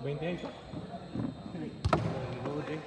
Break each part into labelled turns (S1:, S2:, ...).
S1: 28 pa. Good eh.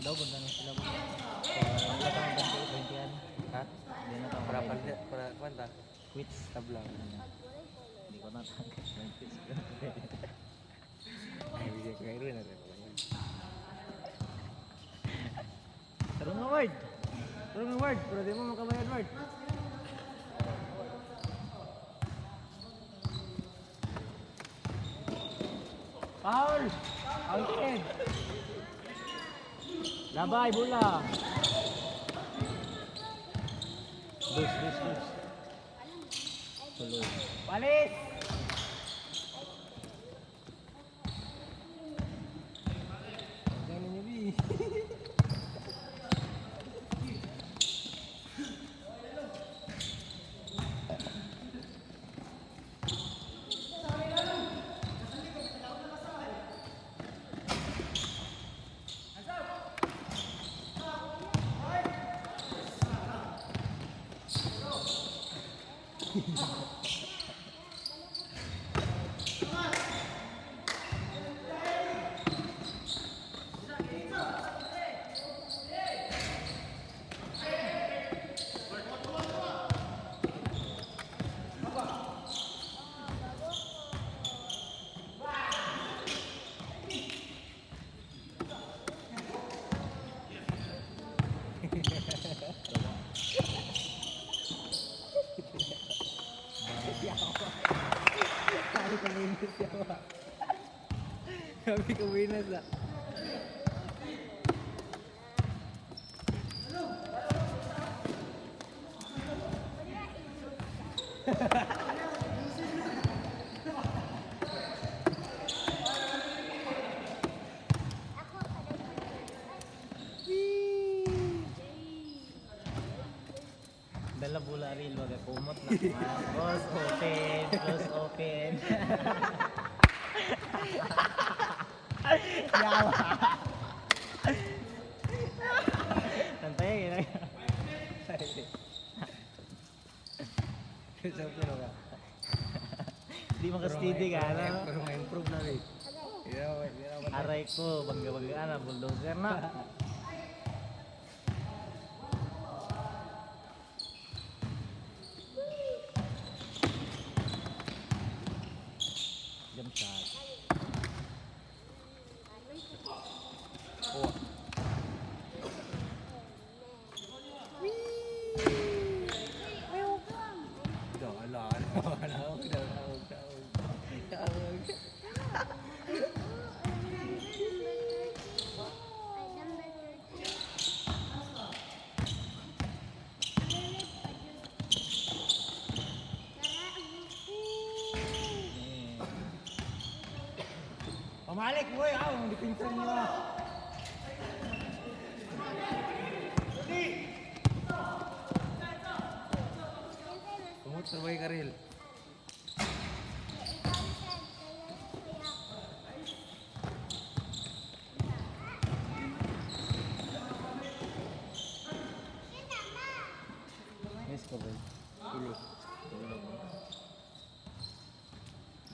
S2: Daw ganda na sila mo. Wala kang ganti 20-an. Ha? Hindi na tang para kwenta. Quits tabla. Hindi ko na tangkap 20. Ay, bigay ko kayo na rin. Tarong nga word. Tarong nga word. Pero di mo makabayan word. Foul! Outside! Labay, bola! Dus. Tuloy. Palis! Jangan nyubi. Sabi ko minus yawa. Sabi ko minus ah.
S1: Dala bola rin, wag kumot na. Close open, close open. Yawa. Tantay gina.
S2: Sa pero ka.
S1: Di maka-steady ka, no?
S2: Pero may improve na rin.
S1: Aray ko, bangga-bangga na, bulldozer na. Jump shot.
S2: Oh. Pamalik boy, mau dipinsan nyo. Tumut sabay Karil.
S1: Yes ko, boy.
S2: Dulu.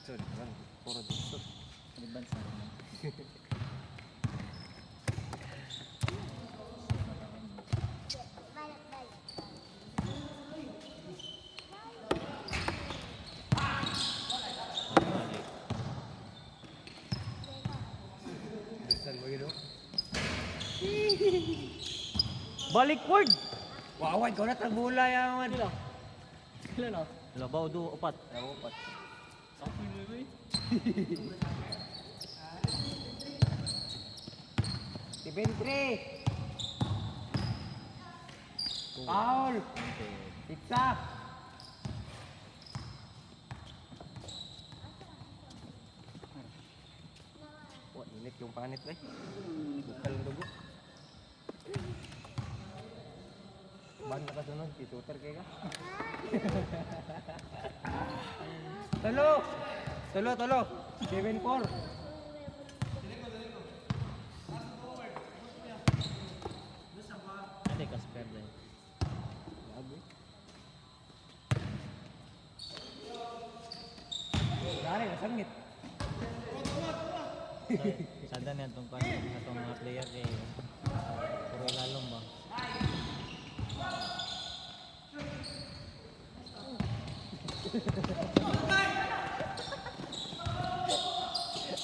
S2: Sorry, kan. Puro dito.
S1: Advance na rin.
S2: Bisan mo gitu.
S1: Balikward!
S2: Wawad ko na tagbula yaman.
S1: Sila na? Labaw do, upat.
S2: Ako pat. Tibentre. Paul. Pizza. Wah, init yung panit eh. Bukal ang dugo. Ban na kasunod, tituter kayo ka. Tolo! Tolo, tolo! 7-4.
S1: Hindi, Casper din.
S2: Dari, nasangit.
S1: Sada na itong mga player eh. Puro lalong ba?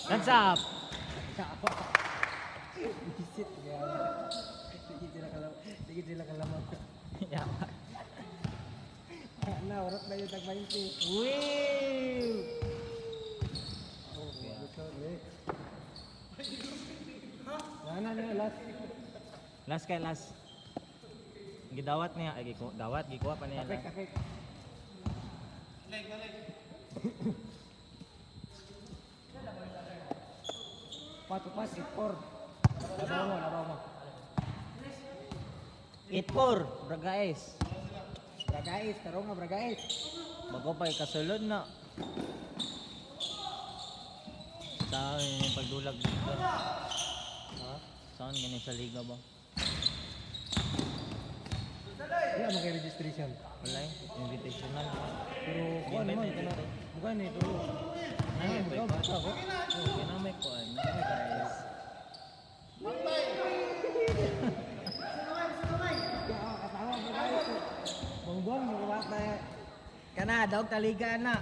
S1: Hands up!
S2: Visit ya. Dikit sila kalaman.
S1: Yawa.
S2: Na, orat na yung tag-20.
S1: Wee!
S2: Oh, betul eh. Na, last.
S1: Last kay last. Gidawat niya, ay dawat, gikuha pa niya.
S2: Kapek. Pas, 4. Labaw mo.
S1: 8-4, Bragais.
S2: Bragais, tarong nga Bragais.
S1: Bago pa ikasulod na. Saan yung pagdulag dito?
S2: Ha?
S1: Saan ganyan sa liga ba?
S2: Wala mo kay registration.
S1: Wala eh, invitational.
S2: Pero kuan
S1: Invite
S2: man
S1: na
S2: kana.
S1: dito.
S2: Bukan eh, pero
S1: Ay,
S2: Ay,
S1: may
S2: ikaw, basta ako.
S1: Ginamay ko ay, guys.
S2: Katawa mo guys. Bongbong mo wata.
S1: Kana, daog taliga na.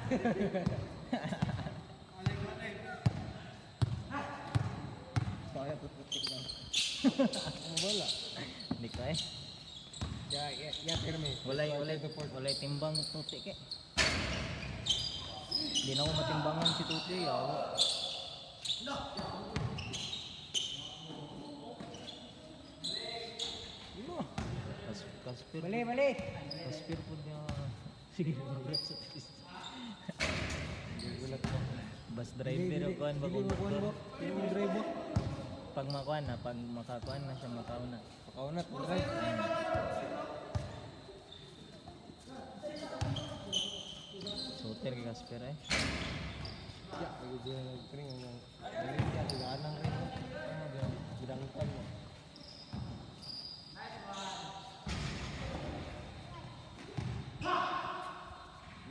S2: Kaya putik lang. Wala.
S1: Hindi ko eh.
S2: Ya, firme.
S1: Walay timbang tuti ke. Di na ko matimbangan si tuti yawa. Kaspir.
S2: Bali.
S1: Kaspir pun niya. Sige, gulat sa tis.
S2: Gulat mo.
S1: Bus driver o kuan ba konduktor.
S2: Yung driver.
S1: Pag makuan na, pag makakuan na siya makauna.
S2: Pakaunat, guys.
S1: Shooter kay Kaspir eh.
S2: Ya, lagi dia nagkring yang ini dia dilanang rin. Bidangkan mo.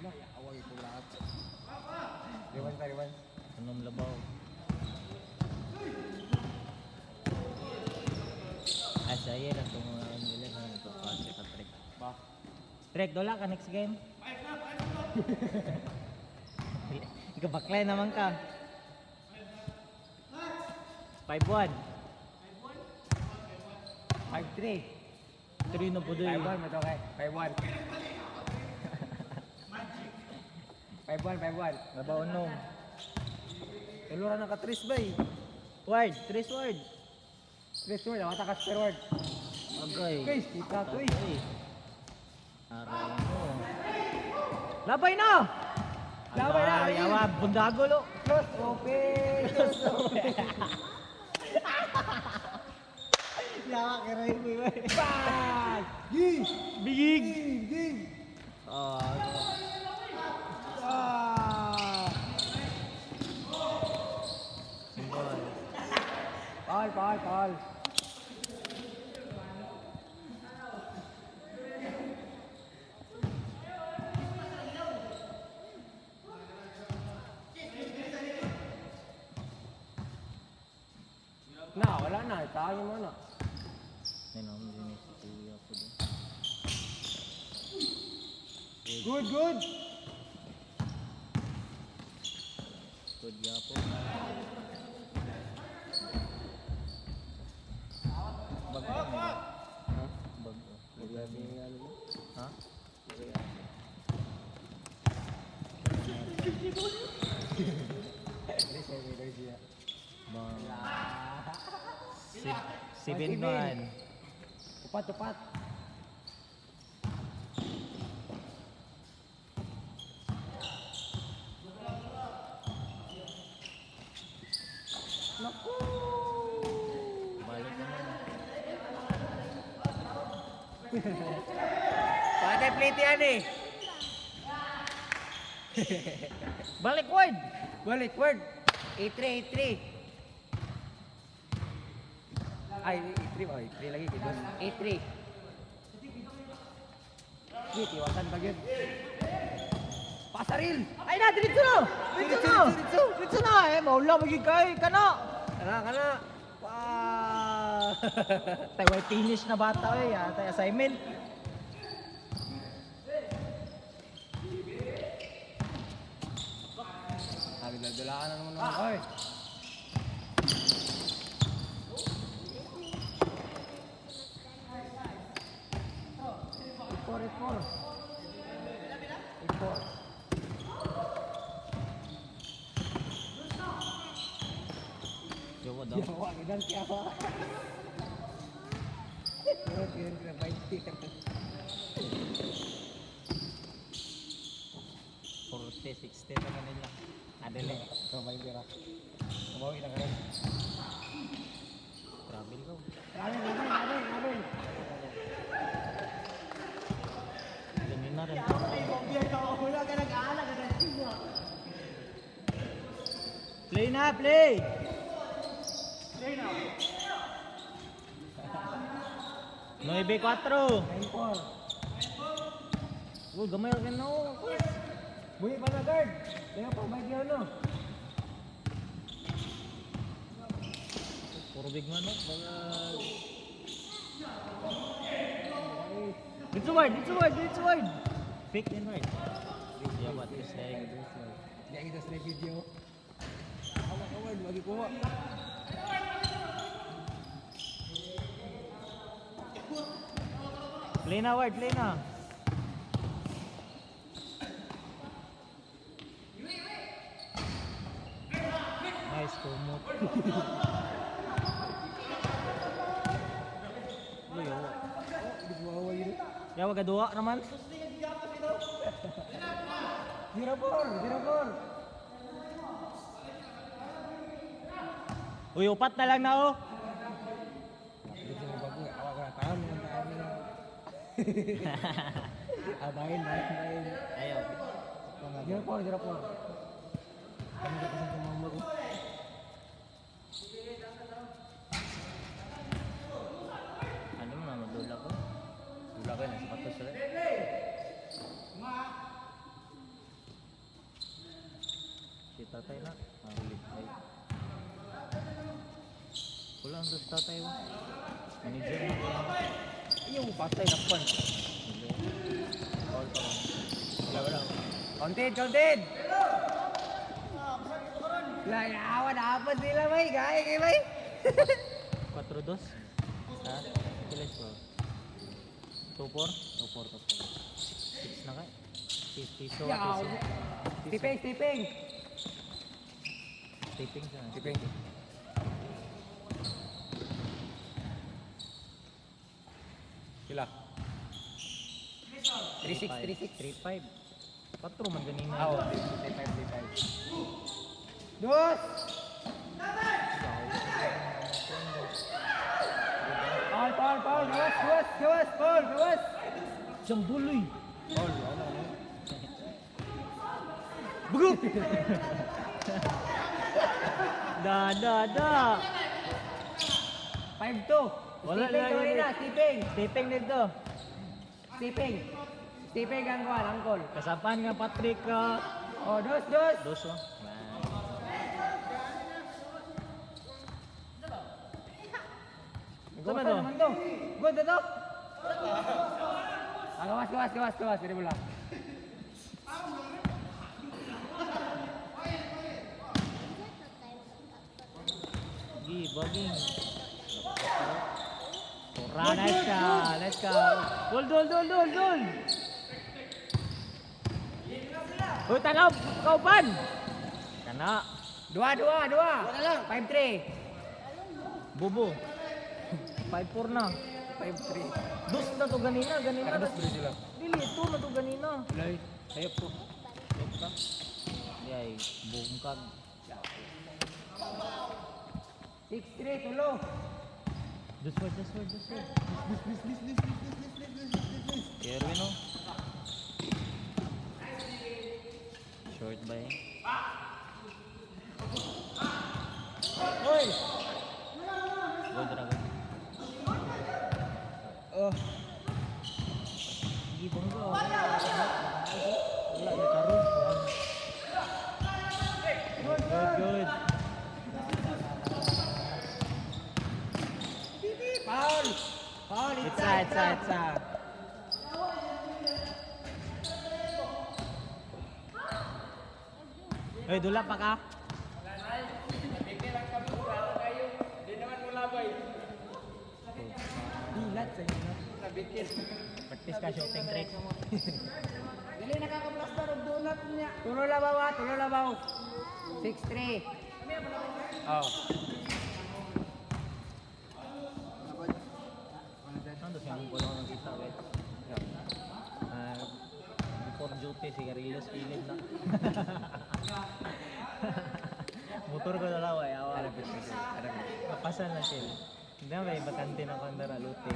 S2: Nah, ya awal itu lahat. Rewan.
S1: Anong labaw? Saya lang kung mga nila na nagpapase ka Trek.
S2: Ba.
S1: Trek, dola ka next game? Ikaw baklay naman ka. 5-1.
S2: 5-3.
S1: 3 na po doon.
S2: 5-1 mo to kay. 5-1. 5-1.
S1: Labaw nung.
S2: Elura na ka 3 bay.
S1: Word, 3 word.
S2: 3 word, awata ka spare word.
S1: Okay.
S2: Guys, kita to eh.
S1: Okay. Aray mo. Labay na!
S2: Labay na,
S1: Abay,
S2: ayun.
S1: awa, bundago lo.
S2: Close open.
S1: Yawa, kiray mo yun.
S2: Bang! Gi!
S1: Bigig!
S2: Gi!
S1: Ah,
S2: Ah!
S1: simbol.
S2: Paul. Nah, wala na. Tayo mo na.
S1: Yan ang dinis si Kuya ko din.
S2: Good.
S1: Good yapo. Bag ka mo. Ha? Bag.
S2: Maglabi yung ano mo.
S1: Ha?
S2: Alis, may guys siya.
S1: Mga 7-1.
S2: Tupat. Naku!
S1: Balik naman.
S2: Patay plate yan eh.
S1: Balik word!
S2: Balik, word. 8-3. Ay, 8-3 ba? 8-3 lagi. 8-3. Di, tiwasan ba yun? Pasaril!
S1: Ay na, diretso na! Diretso na! Eh, maula magiging kay kana!
S2: Kana. Wow!
S1: Tay, way finish na bata eh. Tay, assignment.
S2: Dulaan na naman naman. Oy! Four.
S1: Jawa daw.
S2: Yawa, idan siapa? Pero kira baik kan.
S1: 40-60 na kanila. Adele.
S2: Kamay kira. Kumawi na karon.
S1: Travel ko.
S2: Amin.
S1: Ganyan na rin. Play na, play! Nueve 4.
S2: 9-4.
S1: Oh, gamay ka na oh.
S2: Buhi pa na guard. Kaya pa may diyan no.
S1: Puro big man no. Dito word. Fake and right. Yeah, what is saying?
S2: Dia kita select video. Kawan bagi kuat.
S1: Play na, Ward. Play na. Nice, kumot. Uy, yawa. Yawa, gaduwa naman.
S2: Dirapor.
S1: Uy, upat na lang na, oh.
S2: Bain.
S1: Ayaw.
S2: Dirapor. Kami kasi tumambag.
S1: Ano mo na, madula ko.
S2: Dula ko yun, sapatos ulit.
S1: Si tatay na. Mahulit tayo. Wala ang dos tatay mo. Manager na ko.
S2: Yung patay na pan.
S1: Call pa lang.
S2: Wala. Counted! Layawan, apat sila, bay. Gaya kayo, bay.
S1: 4-2. Ha? Kilis ko. 2-4? 2-4. 6 na ka. 50
S2: Yaw. Tipeng.
S1: Taping siya.
S2: Tipeng. Sila. 3-6.
S1: 3-5. 4 man ganina.
S2: Oo, 3-5. Dos! Paul! Gawas!
S1: Siyang buloy.
S2: Paul, ano?
S1: Bugok! Da.
S2: 5-2.
S1: Wala
S2: Stepeng
S1: lang. Taping nito.
S2: Stepeng ang kuhan, angkol.
S1: Kasapan nga Patrick.
S2: Oh, dos.
S1: Dos, oh. Sama to?
S2: Naman to. Good na to. Gawas. Pwede mo lang.
S1: Baging. Let's go. Dol. Uy, tanaw, kauban. Kana.
S2: Dua. Wala lang. 5-3.
S1: Bubo. 5-4 na.
S2: 5-3.
S1: Dos na to ganina.
S2: Nakados ba sila?
S1: Dili, ito na to ganina.
S2: Lay. Sayop po.
S1: Stop ka. Yay, bungkag.
S2: 6-3, tulo.
S1: Dos word. Kerwin, no? Short ba eh?
S2: Hoy!
S1: Go, Dragon.
S2: Oh.
S1: Gibong ko. Wala na karon. Good.
S2: Paul!
S1: Itsa. Hoy, dula pa ka?
S2: Dilat sa inyo.
S1: Practice ka shooting trick.
S2: Dali nakaka-plaster og donut niya. Tulo labaw. 6-3. Oh.
S1: Ano siya ko lang nakita, guys. Before duty, sigarilyos pilit na. Motor ko na lang, ay awa. Kapasan na siya. Hindi na may bakante na kandara, luti.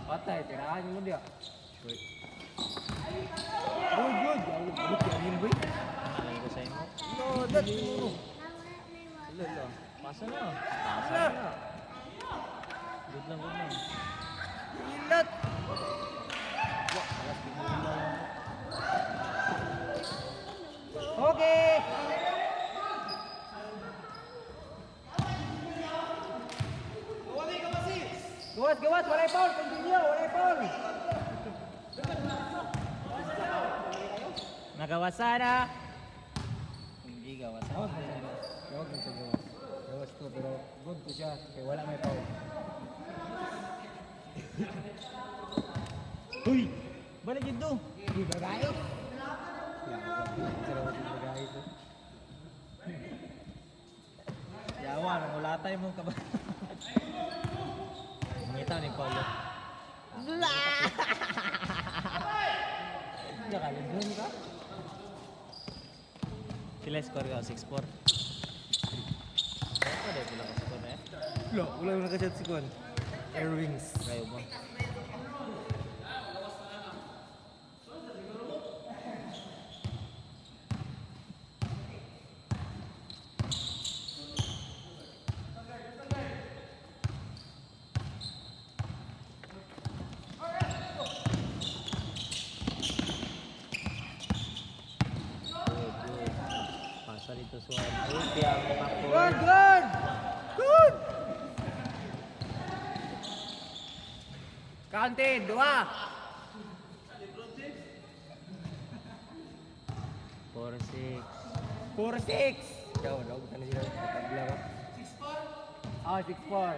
S2: Patay, tirahan mo dia.
S1: Good.
S2: Good. Good yan boy.
S1: Nalay ko sa inyo.
S2: No, that's siguro.
S1: Lalo. Pasa na. Good lang.
S2: Dilat. Okay. Gawas. Walay foul. Continue. Walay foul.
S1: Nagawasa na. Hindi gawasa.
S2: Gawas. Gawas. ko, pero good ko siya. Kaya wala may foul.
S1: Uy! Balik yun doon!
S2: Di bagay? Salamat yung bagay ito.
S1: Yawa, nang ulatay mo ka ba? Mangitaw ni Paulo.
S2: Nakalindun ka?
S1: Sila score ka, 6-4. Ano dahil pula ka score na eh?
S2: Wala mo nakashot si Kon. Air wings.
S1: Kayo mo. Pasa dito Suwan. Uy, kaya ang kapakul.
S2: Good! Good! Counted, 2.
S1: 4-6.
S2: 4-6. Daw, bukan na sila. Pagla ko. 6-4? Oo, 6-4.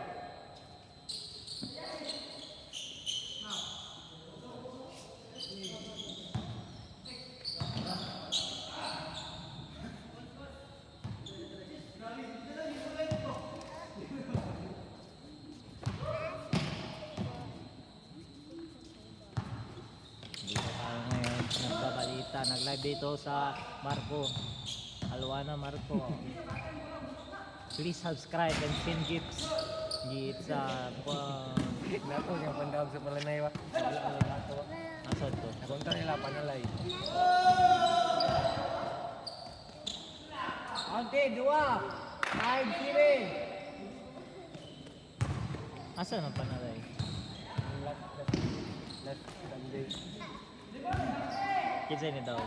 S1: Dito tayo ngayon nagbabalita. Nag-live dito sa Marco. Alwana Marco. Please subscribe and send gifts. Gifts sa
S2: Nato, yung pandawag sa palanay wa. Wala nato.
S1: asod to.
S2: Nakontra nila panalay. Counted, 2. 5-7.
S1: Asa na panalay?
S2: Last Sunday.
S1: Kinsay ni daw.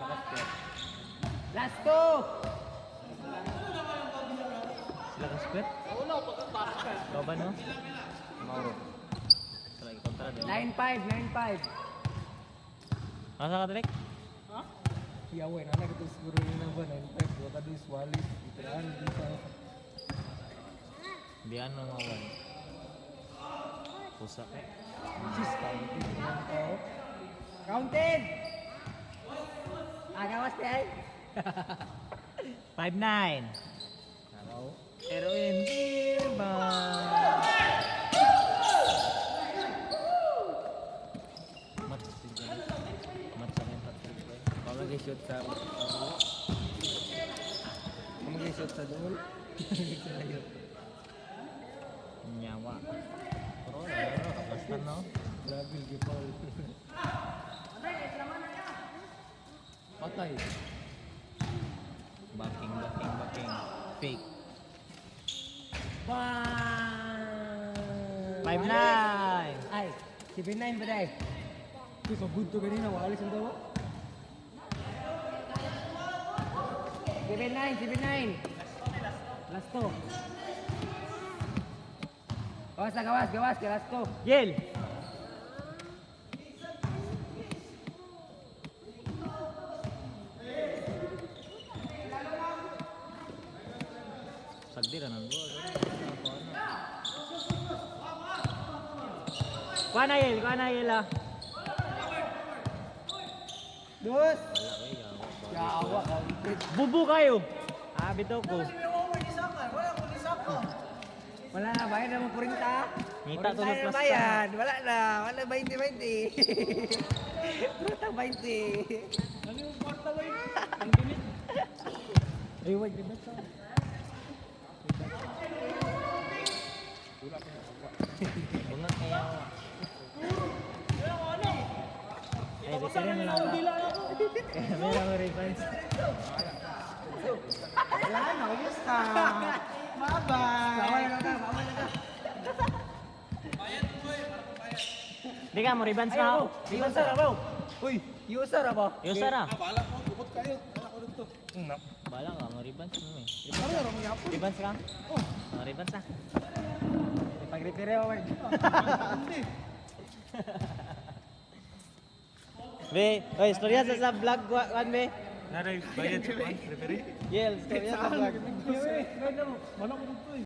S2: Nakaspet. Last 2.
S1: Sila ka split? Ikaw ba no?
S2: Mauro.
S1: Sila ikontra din.
S2: 9-5.
S1: Asa ka direk?
S2: Yaway, anak ito siguro yun na ba? 9-5. Waka doon Walis. Itiraan dito.
S1: Di ano mawan. Pusa.
S2: Sis, counted. Counted! Agawas di ay.
S1: 5-9.
S2: Araw.
S1: Heroin. Diba? Mat si Jan. Mat sa men Patrick.
S2: Kamu mag-shoot sa... Kamu mag-shoot sa doon?
S1: Nyawa. Pero laro kapastan no.
S2: Grabe, gipol. Patay.
S1: Backing. Fake. 5-9.
S2: Ay, 7-9 ba day? Uy, kabud to ganina, walis ang dawa. 7-9. Last 2. Gawas, last 2.
S1: Yel. Sagdi ra nang duwa. Kuha na Yel ah.
S2: Dos.
S1: Wala wey yawa.
S2: Yawa, counted.
S1: Bubu kayo. Bitaw ko.
S2: Wala na, bayad na mo purinta.
S1: Ngita to ng plus
S2: bayad. Wala 20. Purinta 20. Ano yung kwarta ba yun? Ang ginit. Ay, wag ganda sa.
S1: Bunga kaya. Ay, referee mo lang. Meron mo reference.
S2: Wala na, ubus na. Bye-bye. Bawal na ka.
S1: Di ka mo reference na ako.
S2: User ba? Uy, user ba?
S1: User ah.
S3: Bala ko, bukod kayo. Bala ko dito.
S1: Bala ka, mo reference mo eh.
S3: Ano yung ramang yapon?
S1: Reference ka? Reference ah.
S2: Pag-repair ako, man.
S3: Hindi.
S1: Be, oy, istorya sa vlog one be.
S2: Naray, bayad sa referee.
S1: Yes, kaya sa vlog.
S3: Wala ko dito eh.